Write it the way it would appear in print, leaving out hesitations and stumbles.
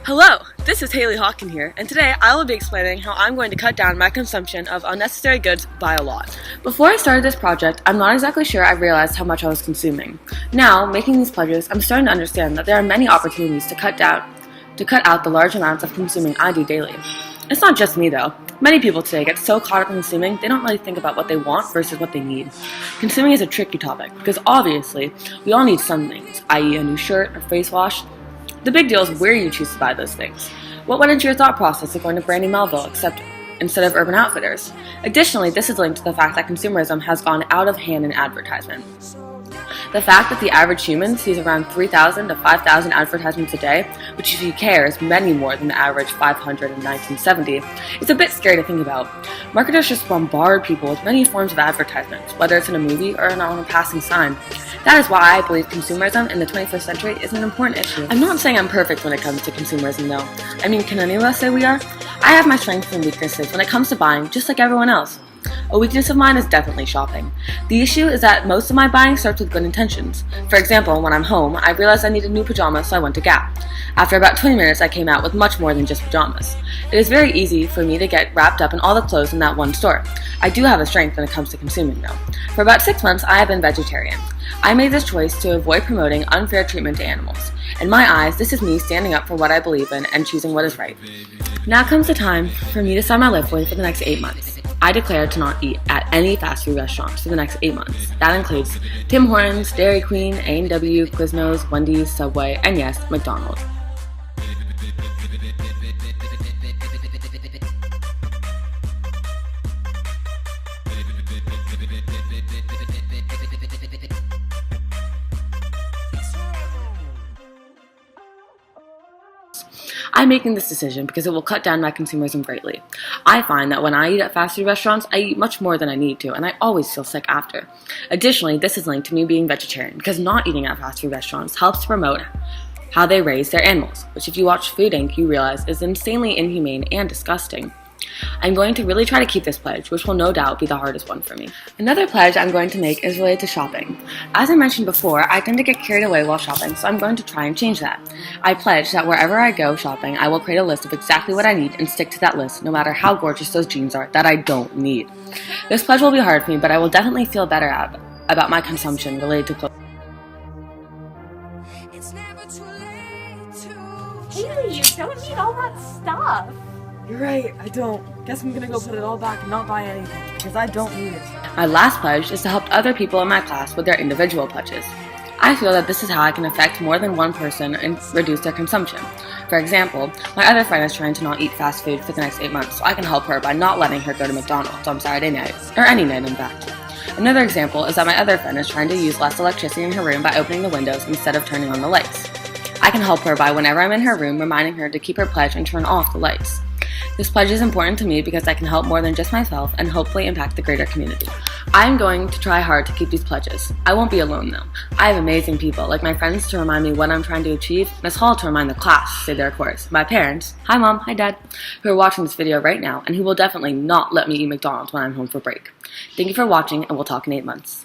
Hello, this is Haley Hawken here, and today I will be explaining how I'm going to cut down my consumption of unnecessary goods by a lot. Before I started this project, I'm not exactly sure I realized how much I was consuming. Now, making these pledges, I'm starting to understand that there are many opportunities to cut out the large amounts of consuming I do daily. It's not just me though. Many people today get so caught up in consuming, they don't really think about what they want versus what they need. Consuming is a tricky topic, because obviously, we all need some things, i.e. a new shirt or face wash. The big deal is where you choose to buy those things. What went into your thought process of going to Brandy Melville instead of Urban Outfitters? Additionally, this is linked to the fact that consumerism has gone out of hand in advertisement. The fact that the average human sees around 3,000 to 5,000 advertisements a day, which if you care is many more than the average 500 in 1970, is a bit scary to think about. Marketers just bombard people with many forms of advertisements, whether it's in a movie or on a passing sign. That is why I believe consumerism in the 21st century is an important issue. I'm not saying I'm perfect when it comes to consumerism though. I mean, can any of us say we are? I have my strengths and weaknesses when it comes to buying, just like everyone else. A weakness of mine is definitely shopping. The issue is that most of my buying starts with good intentions. For example, when I'm home, I realized I needed new pajamas, so I went to Gap. After about 20 minutes, I came out with much more than just pajamas. It is very easy for me to get wrapped up in all the clothes in that one store. I do have a strength when it comes to consuming though. For about 6 months, I have been vegetarian. I made this choice to avoid promoting unfair treatment to animals. In my eyes, this is me standing up for what I believe in and choosing what is right. Now comes the time for me to sign my life away for the next 8 months. I declared to not eat at any fast food restaurants for the next 8 months. That includes Tim Hortons, Dairy Queen, A&W, Quiznos, Wendy's, Subway, and yes, McDonald's. I'm making this decision because it will cut down my consumerism greatly. I find that when I eat at fast food restaurants, I eat much more than I need to, and I always feel sick after. Additionally, this is linked to me being vegetarian, because not eating at fast food restaurants helps to promote how they raise their animals, which if you watch Food Inc., you realize is insanely inhumane and disgusting. I'm going to really try to keep this pledge, which will no doubt be the hardest one for me. Another pledge I'm going to make is related to shopping. As I mentioned before, I tend to get carried away while shopping, so I'm going to try and change that. I pledge that wherever I go shopping, I will create a list of exactly what I need and stick to that list, no matter how gorgeous those jeans are that I don't need. This pledge will be hard for me, but I will definitely feel better about my consumption related to clothes. Haley, you don't need all that stuff. You're right, I don't. Guess I'm gonna go put it all back and not buy anything, because I don't need it. My last pledge is to help other people in my class with their individual pledges. I feel that this is how I can affect more than one person and reduce their consumption. For example, my other friend is trying to not eat fast food for the next 8 months, so I can help her by not letting her go to McDonald's on Saturday nights, or any night in fact. Another example is that my other friend is trying to use less electricity in her room by opening the windows instead of turning on the lights. I can help her by whenever I'm in her room reminding her to keep her pledge and turn off the lights. This pledge is important to me because I can help more than just myself and hopefully impact the greater community. I'm going to try hard to keep these pledges. I won't be alone though. I have amazing people, like my friends to remind me what I'm trying to achieve, Miss Hall to remind the class to say their course, my parents, hi mom, hi dad, who are watching this video right now and who will definitely not let me eat McDonald's when I'm home for break. Thank you for watching and we'll talk in 8 months.